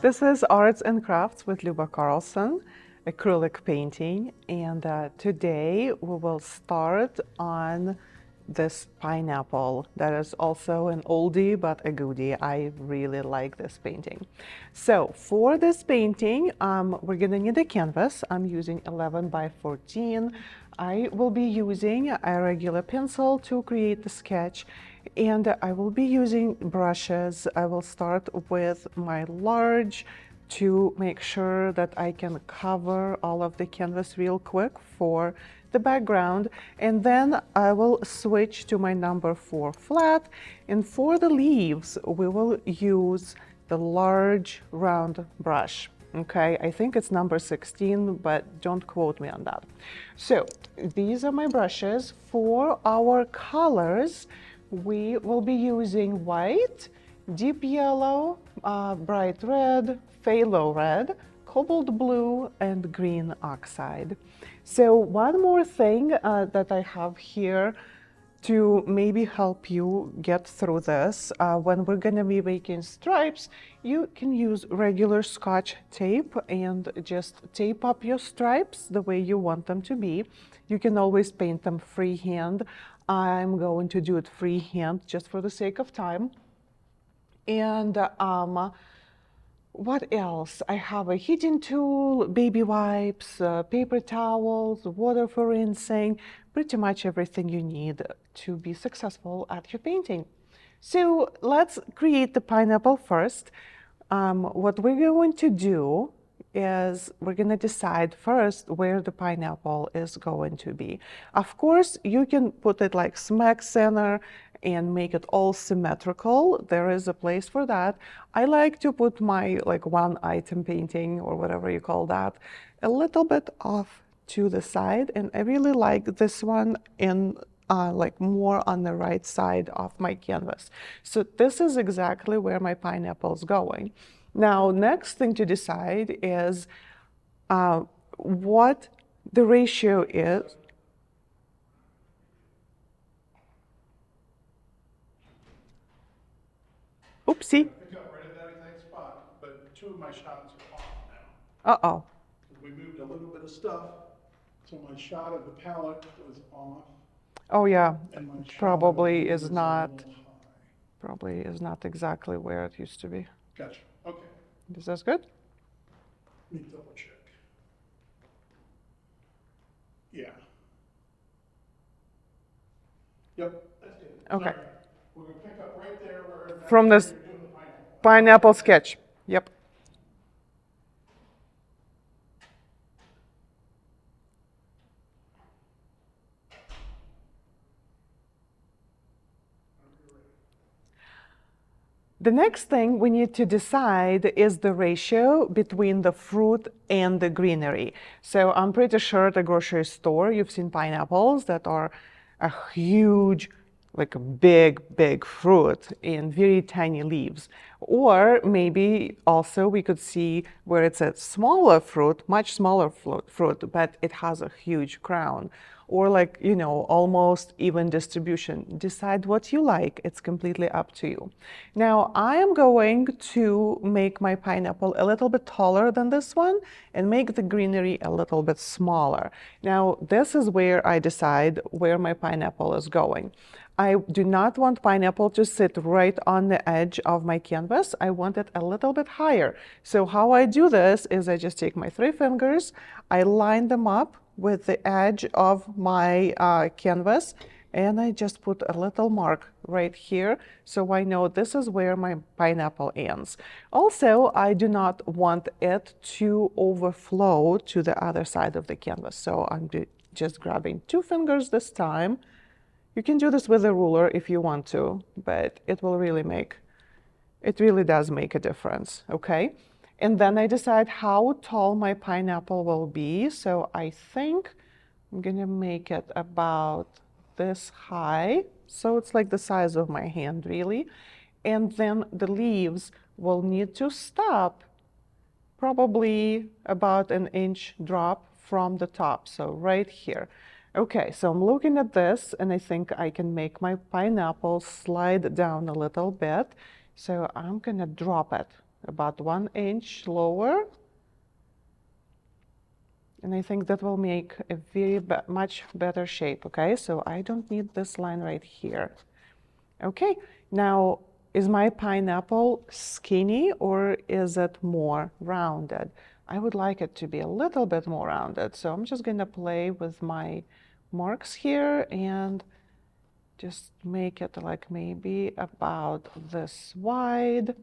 This is Arts and Crafts with Luba Carlson, acrylic painting, and today we will start on this pineapple that is also an oldie but a goodie. I really like this painting. So for this painting, we're gonna need a canvas. I'm using 11 by 14. I will be using a regular pencil to create the sketch, and I will be using brushes. I will start with my large to make sure that I can cover all of the canvas real quick for the background, and then I will switch to my number 4 flat, and for the leaves we will use the large round brush. Okay, I think it's number 16, but don't quote me on that. So these are my brushes. For our colors, we will be using white, deep yellow, bright red, phthalo red, cobalt blue, and green oxide. So one more thing that I have here to maybe help you get through this, when we're going to be making stripes, you can use regular Scotch tape and just tape up your stripes the way you want them to be. You can always paint them freehand. I'm going to do it freehand just for the sake of time. And what else? I have a heating tool, baby wipes, paper towels, water for rinsing, pretty much everything you need to be successful at your painting. So let's create the pineapple first. What we're going to do is we're going to decide first where the pineapple is going to be. Of course, you can put it like smack center and make it all symmetrical. There is a place for that. I like to put my like one item painting or whatever you call that a little bit off to the side, and I really like this one in like more on the right side of my canvas. So this is exactly where my pineapple is going. Now, next thing to decide is what the ratio is. Oopsie. Pick up right at that exact spot, but two of my shots are off now. Uh-oh. We moved a little bit of stuff, so my shot of the palette was off. Oh yeah, And my shot probably of is the not, was a little high. probably is not exactly where it used to be. Gotcha. Okay. Is this good? Let me double check. Yeah. Yep, that's good. Okay. Sorry. We're gonna pick up right there where From this you're doing the pineapple. pineapple sketch. Yep. The next thing we need to decide is the ratio between the fruit and the greenery. So I'm pretty sure at the grocery store you've seen pineapples that are a huge, like a big fruit and very tiny leaves. Or maybe also we could see where it's a smaller fruit, much smaller fruit, but it has a huge crown. Or like, you know, almost even distribution. Decide what you like. It's completely up to you. Now, I am going to make my pineapple a little bit taller than this one and make the greenery a little bit smaller. Now, this is where I decide where my pineapple is going. I do not want pineapple to sit right on the edge of my canvas. I want it a little bit higher. So how I do this is I just take my 3 fingers, I line them up with the edge of my canvas, and I just put a little mark right here so I know this is where my pineapple ends. Also, I do not want it to overflow to the other side of the canvas. So I'm just grabbing 2 fingers this time. You can do this with a ruler if you want to, but it really does make a difference, okay? And then I decide how tall my pineapple will be. So I think I'm gonna make it about this high. So it's like the size of my hand, really. And then the leaves will need to stop probably about an inch drop from the top. So right here. Okay, so I'm looking at this and I think I can make my pineapple slide down a little bit. So I'm gonna drop it about 1 inch lower. And I think that will make a much better shape, okay? So I don't need this line right here. Okay, now is my pineapple skinny or is it more rounded? I would like it to be a little bit more rounded. So I'm just gonna play with my marks here and just make it like maybe about this wide.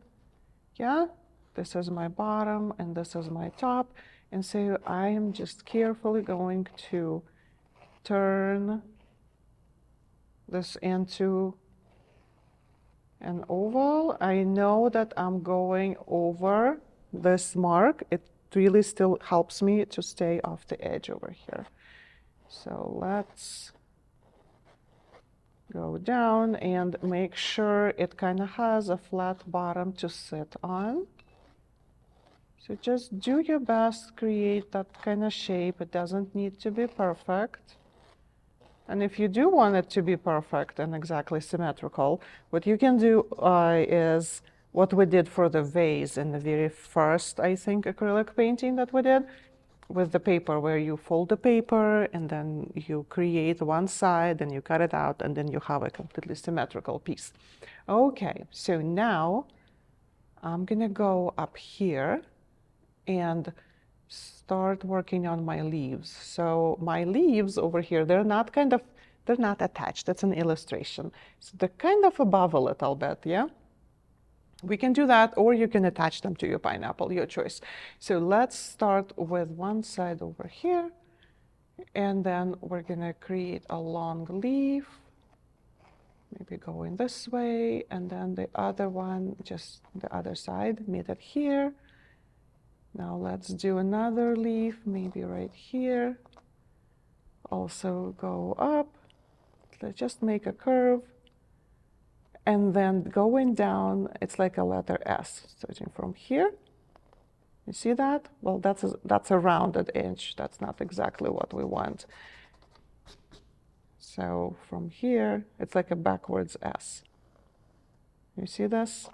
Yeah, this is my bottom and this is my top. And so I am just carefully going to turn this into an oval. I know that I'm going over this mark. It really still helps me to stay off the edge over here. So let's go down and make sure it kind of has a flat bottom to sit on. So just do your best, create that kind of shape. It doesn't need to be perfect. And if you do want it to be perfect and exactly symmetrical, what you can do is what we did for the vase in the very first, I think, acrylic painting that we did with the paper, where you fold the paper and then you create one side and you cut it out and then you have a completely symmetrical piece. Okay, so now I'm gonna go up here and start working on my leaves. So my leaves over here, they're not attached. That's an illustration. So they're kind of above a little bit, yeah? We can do that, or you can attach them to your pineapple, your choice. So let's start with one side over here, and then we're gonna create a long leaf, maybe going this way, and then the other one, just the other side, meet it here. Now let's do another leaf, maybe right here. Also go up. Let's just make a curve. And then going down, it's like a letter S, starting from here. You see that? Well, that's a rounded edge. That's not exactly what we want. So from here, it's like a backwards S. You see this?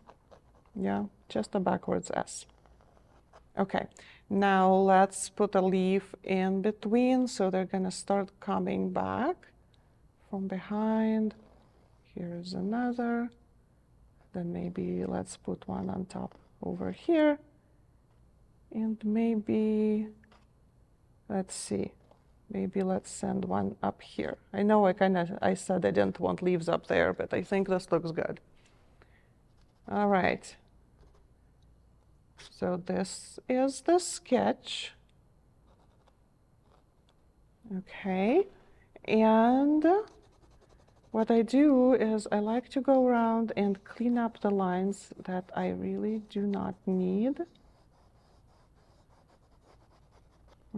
Yeah, just a backwards S. Okay, now let's put a leaf in between, so they're gonna start coming back from behind. Here's another. Then maybe let's put one on top over here. And maybe, let's see, maybe let's send one up here. I know I said I didn't want leaves up there, but I think this looks good. All right. So this is the sketch. Okay, and what I do is I like to go around and clean up the lines that I really do not need.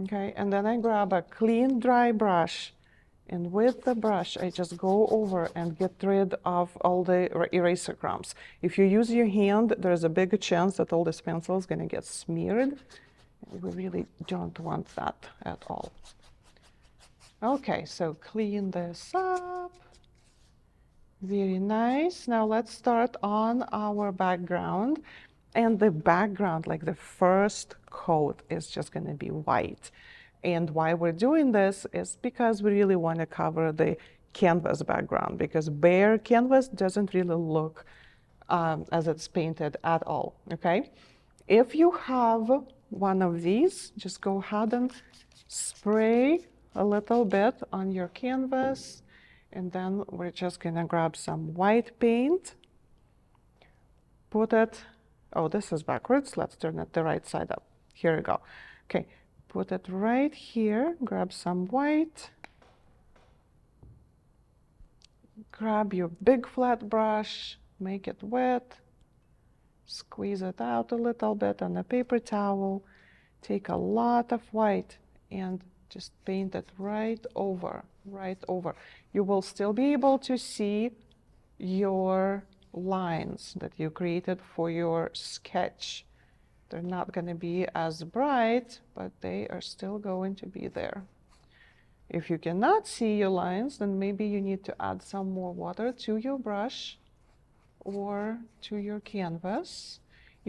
Okay, and then I grab a clean, dry brush, and with the brush, I just go over and get rid of all the eraser crumbs. If you use your hand, there's a big chance that all this pencil is going to get smeared. We really don't want that at all. Okay, so clean this up. Very nice. Now let's start on our background. And the background, like the first coat, is just going to be white. And why we're doing this is because we really want to cover the canvas background, because bare canvas doesn't really look as it's painted at all, okay? If you have one of these, just go ahead and spray a little bit on your canvas, and then we're just gonna grab some white paint, put it, oh, this is backwards, let's turn it the right side up. Here we go. Okay, put it right here, grab some white, grab your big flat brush, make it wet, squeeze it out a little bit on a paper towel, take a lot of white and just paint it right over, right over. You will still be able to see your lines that you created for your sketch. They're not going to be as bright, but they are still going to be there. If you cannot see your lines, then maybe you need to add some more water to your brush or to your canvas.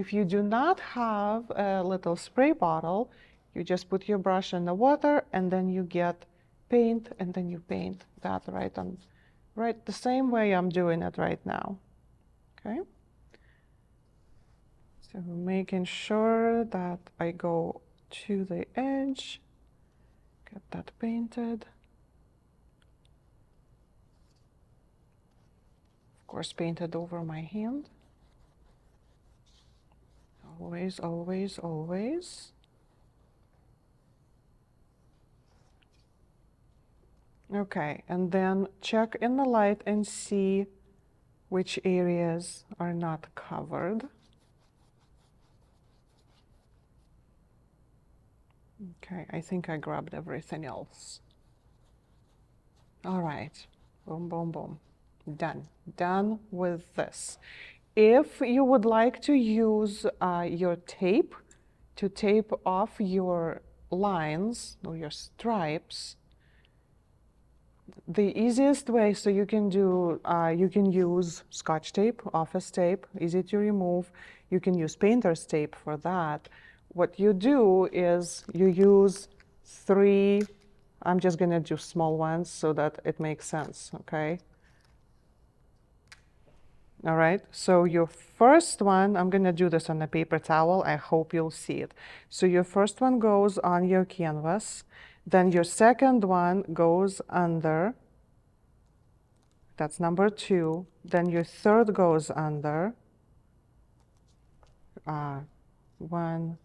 If you do not have a little spray bottle, you just put your brush in the water and then you get paint and then you paint that right the same way I'm doing it right now. Okay? So making sure that I go to the edge, get that painted. Of course, painted over my hand. Always, always, always. Okay, and then check in the light and see which areas are not covered. Okay, I think I grabbed everything else. All right, boom, boom, boom. Done. Done with this. If you would like to use your tape to tape off your lines or your stripes, the easiest way, so you can use Scotch tape, office tape, easy to remove. You can use painter's tape for that. What you do is you use 3, I'm just gonna do small ones so that it makes sense, okay? All right, so your first one, I'm gonna do this on a paper towel. I hope you'll see it. So your first one goes on your canvas. Then your second one goes under. That's number 2. Then your third goes under. 1,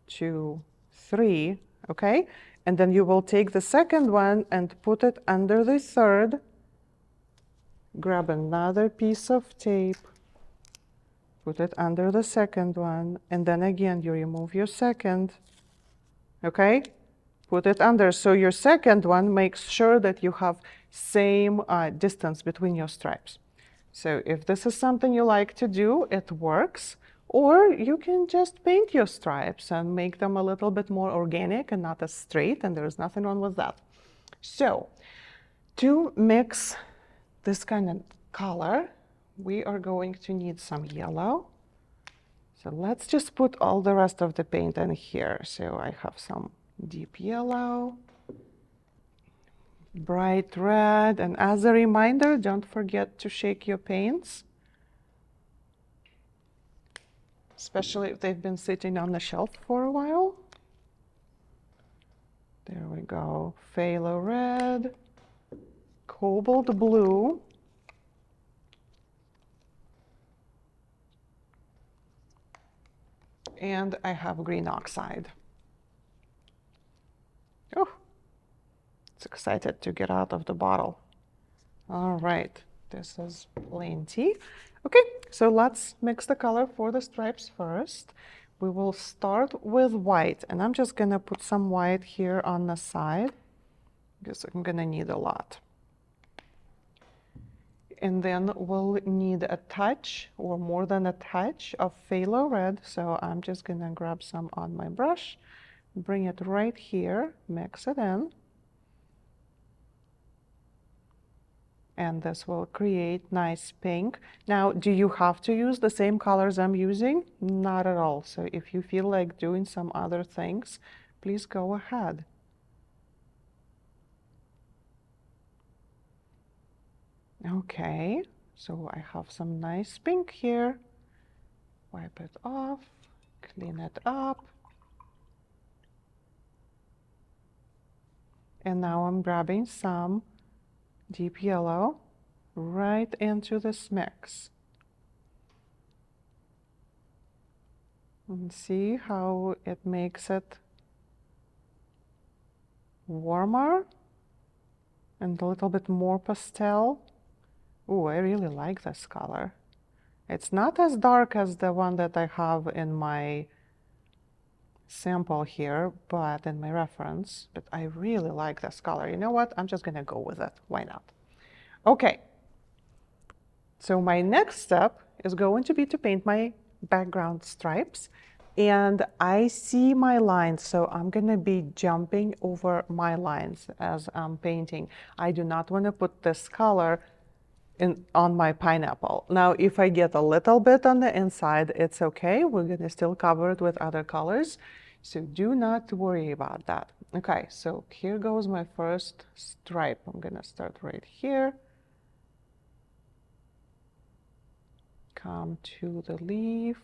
2, 3, okay? And then you will take the second one and put it under the third. Grab another piece of tape, put it under the second one, and then again you remove your second, okay? Put it under. So your second one makes sure that you have same distance between your stripes. So if this is something you like to do, it works. Or you can just paint your stripes and make them a little bit more organic and not as straight, and there's nothing wrong with that. So to mix this kind of color, we are going to need some yellow. So let's just put all the rest of the paint in here. So I have some deep yellow, bright red, and as a reminder, don't forget to shake your paints, especially if they've been sitting on the shelf for a while. There we go. Phthalo red, cobalt blue, and I have green oxide. Oh, it's excited to get out of the bottle. All right, this is plenty. Okay, so let's mix the color for the stripes first. We will start with white, and I'm just gonna put some white here on the side because I'm gonna need a lot. And then we'll need a touch or more than a touch of phthalo red. So I'm just gonna grab some on my brush, bring it right here, mix it in. And this will create nice pink. Now, do you have to use the same colors I'm using? Not at all. So if you feel like doing some other things, please go ahead. Okay, so I have some nice pink here. Wipe it off, clean it up. And now I'm grabbing some deep yellow right into this mix. And see how it makes it warmer and a little bit more pastel. Ooh, I really like this color. It's not as dark as the one that I have in my sample here, but in my reference, but I really like this color. You know what? I'm just gonna go with it. Why not? Okay. So my next step is going to be to paint my background stripes. And I see my lines, so I'm gonna be jumping over my lines as I'm painting. I do not want to put this color on my pineapple. Now, if I get a little bit on the inside, it's okay. We're gonna still cover it with other colors. So do not worry about that. Okay, so here goes my first stripe. I'm gonna start right here. Come to the leaf.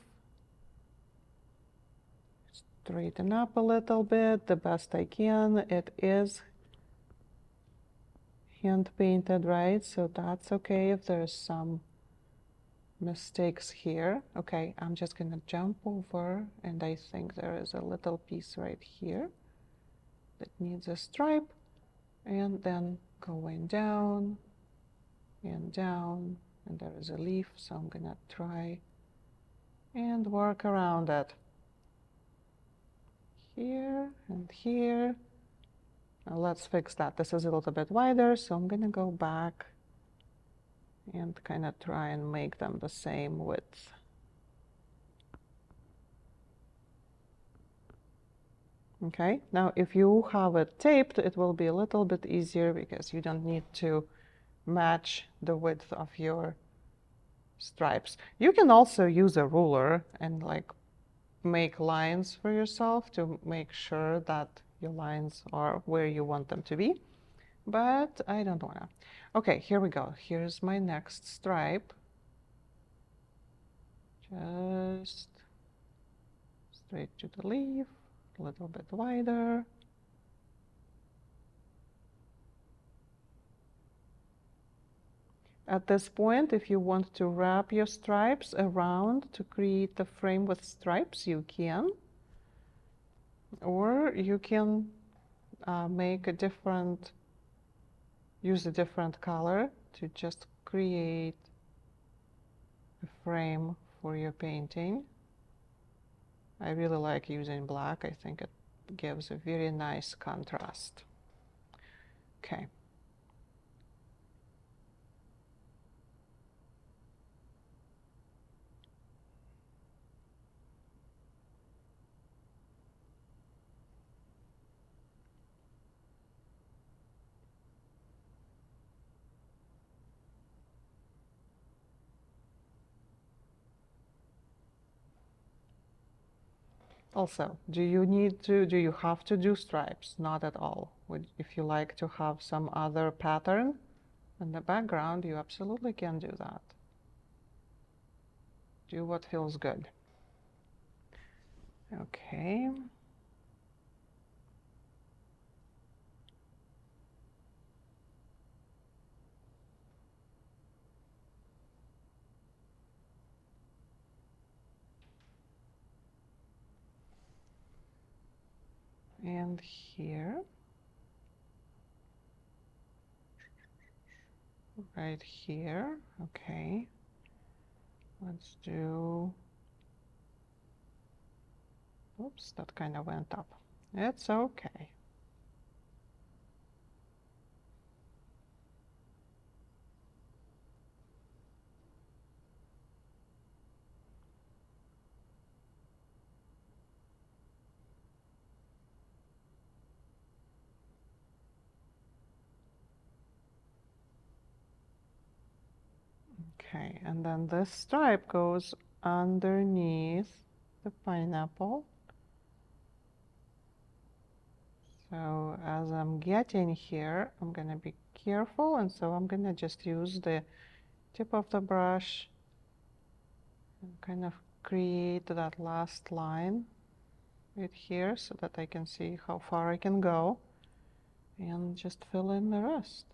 Straighten up a little bit, the best I can. It is hand painted, right? So that's okay if there's some mistakes here. Okay, I'm just gonna jump over, and I think there is a little piece right here that needs a stripe, and then going down and down, and there is a leaf, so I'm gonna try and work around it. Here and here. Now let's fix that. This is a little bit wider, so I'm gonna go back and kind of try and make them the same width. Okay, now if you have it taped, it will be a little bit easier because you don't need to match the width of your stripes. You can also use a ruler and like make lines for yourself to make sure that your lines are where you want them to be, but I don't wanna. Okay, here we go. Here's my next stripe. Just straight to the leaf, a little bit wider. At this point, if you want to wrap your stripes around to create the frame with stripes, you can. Or you can make a different, use a different color to just create a frame for your painting. I really like using black. I think it gives a very nice contrast. Okay. Also, do you have to do stripes? Not at all. If you like to have some other pattern in the background, you absolutely can do that. Do what feels good. Okay. And here, right here, okay. Let's do, oops, that kind of went up. It's okay. Okay, and then this stripe goes underneath the pineapple. So as I'm getting here, I'm gonna be careful, and so I'm gonna just use the tip of the brush and kind of create that last line right here so that I can see how far I can go and just fill in the rest.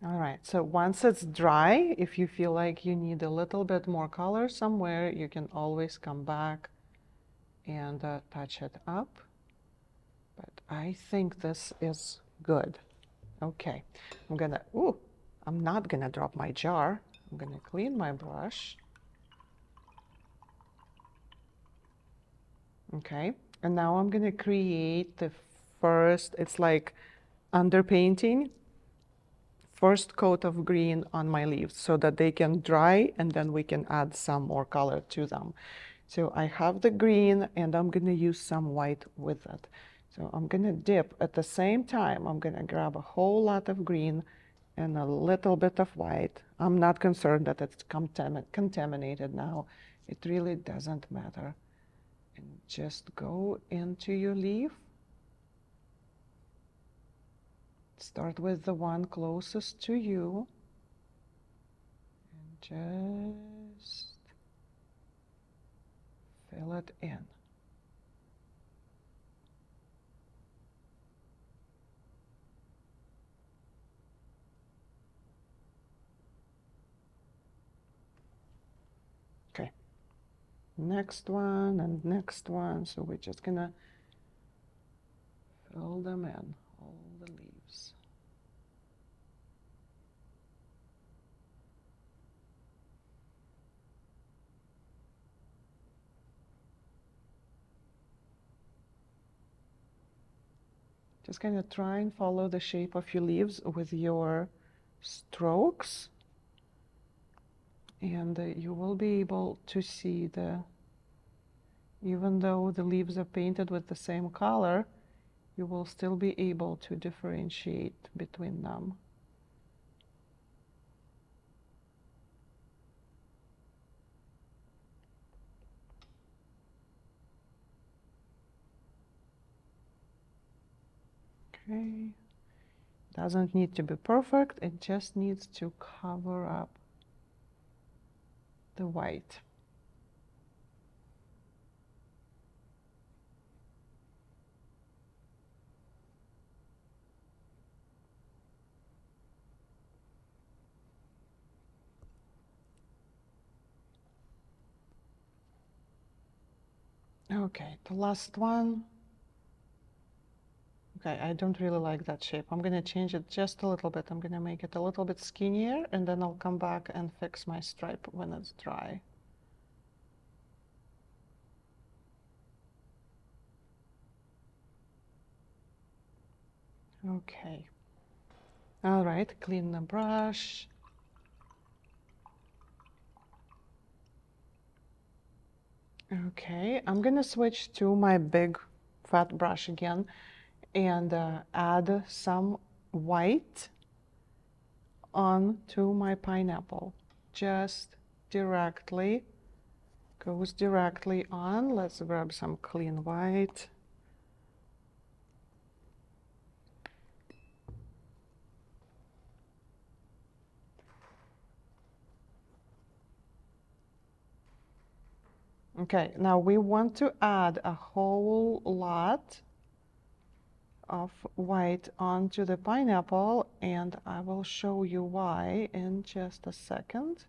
All right, so once it's dry, if you feel like you need a little bit more color somewhere, you can always come back and touch it up. But I think this is good. Okay, I'm not gonna drop my jar. I'm gonna clean my brush. Okay, and now I'm gonna create the first, it's like underpainting, first coat of green on my leaves so that they can dry and then we can add some more color to them. So I have the green and I'm going to use some white with it. So I'm going to dip at the same time. I'm going to grab a whole lot of green and a little bit of white. I'm not concerned that it's contaminated now. It really doesn't matter. And just go into your leaf. Start with the one closest to you and just fill it in. Okay, next one and next one. So we're just gonna fill them in, all the leaves. Just kind of try and follow the shape of your leaves with your strokes, and you will be able to see even though the leaves are painted with the same color, you will still be able to differentiate between them. Okay, doesn't need to be perfect, it just needs to cover up the white. Okay, the last one. Okay, I don't really like that shape. I'm going to change it just a little bit. I'm going to make it a little bit skinnier, and then I'll come back and fix my stripe when it's dry. Okay. All right, clean the brush. Okay, I'm going to switch to my big fat brush again and add some white onto my pineapple. Just directly, goes directly on. Let's grab some clean white. Okay, now we want to add a whole lot of white onto the pineapple, and I will show you why in just a second.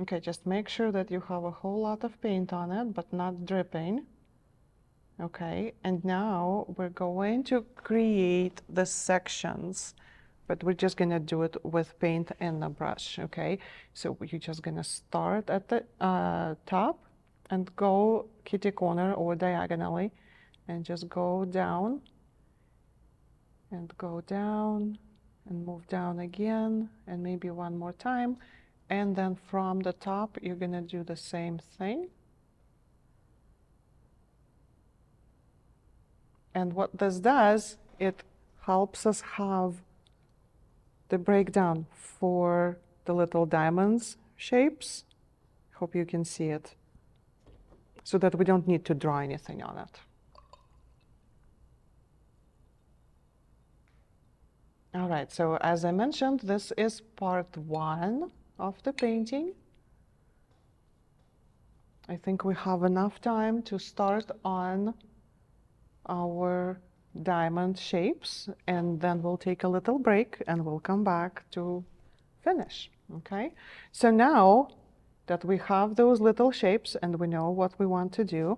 Okay, just make sure that you have a whole lot of paint on it, but not dripping. Okay, and now we're going to create the sections, but we're just gonna do it with paint and a brush, okay? So you're just gonna start at the top and go kitty corner or diagonally and just go down and go down and move down again and maybe one more time. And then from the top, you're gonna do the same thing. And what this does, it helps us have the breakdown for the little diamonds shapes. Hope you can see it, so that we don't need to draw anything on it. All right, so as I mentioned, this is part 1 of the painting. I think we have enough time to start on our diamond shapes, and then we'll take a little break and we'll come back to finish. Okay, so now that we have those little shapes and we know what we want to do,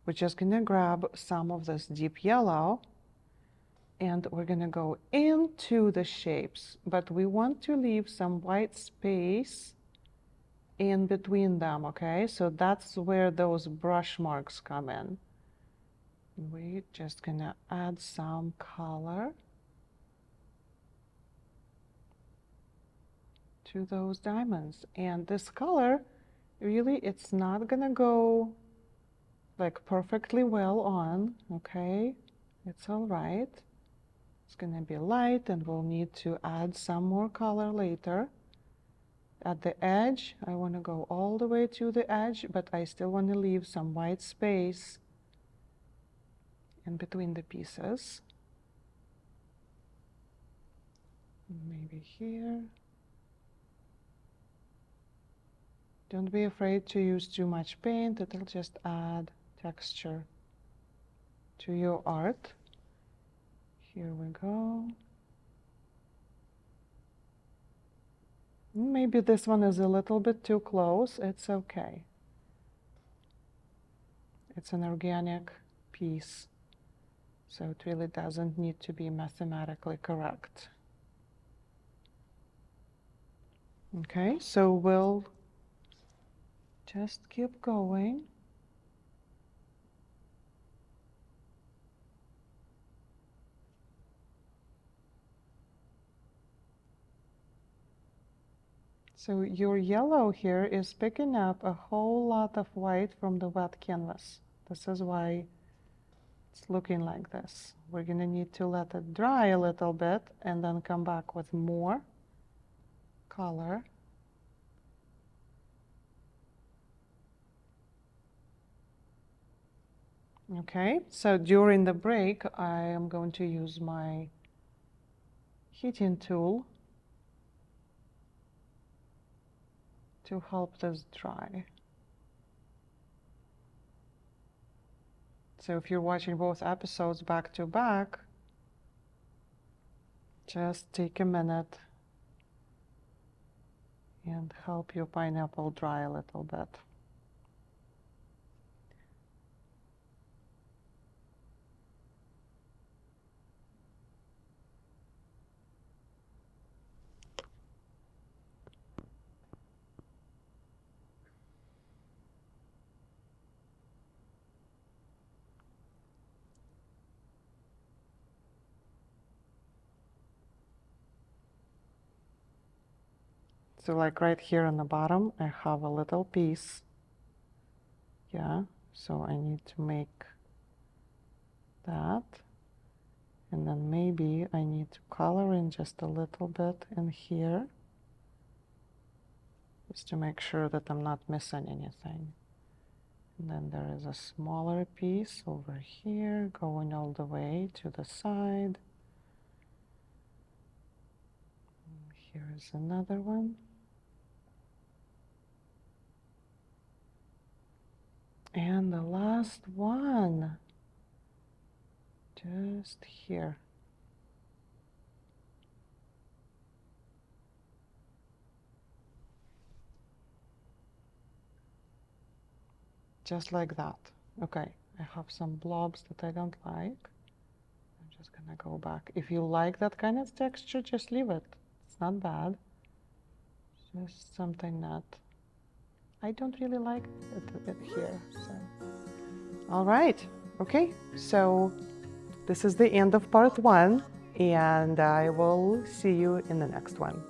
we're just gonna grab some of this deep yellow And we're gonna go into the shapes, but we want to leave some white space in between them, okay? So that's where those brush marks come in. We're just gonna add some color to those diamonds. And this color, really, it's not gonna go like perfectly well on, okay? It's all right. It's gonna be light and we'll need to add some more color later. At the edge, I wanna go all the way to the edge, but I still wanna leave some white space in between the pieces. Maybe here. Don't be afraid to use too much paint. It'll just add texture to your art. Here we go. Maybe this one is a little bit too close. It's okay. It's an organic piece, so it really doesn't need to be mathematically correct. Okay, so we'll just keep going. So your yellow here is picking up a whole lot of white from the wet canvas. This is why it's looking like this. We're going to need to let it dry a little bit and then come back with more color. Okay, so during the break, I am going to use my heating tool to help this dry. So if you're watching both episodes back to back, just take a minute and help your pineapple dry a little bit. So like right here on the bottom, I have a little piece. Yeah, so I need to make that. And then maybe I need to color in just a little bit in here, just to make sure that I'm not missing anything. And then there is a smaller piece over here going all the way to the side. And here is another one. And the last one, just here. Just like that. Okay, I have some blobs that I don't like. I'm just gonna go back. If you like that kind of texture, just leave it. It's not bad. Just something that I don't really like it here. So, all right. Okay, so this is the end of part 1, and I will see you in the next one.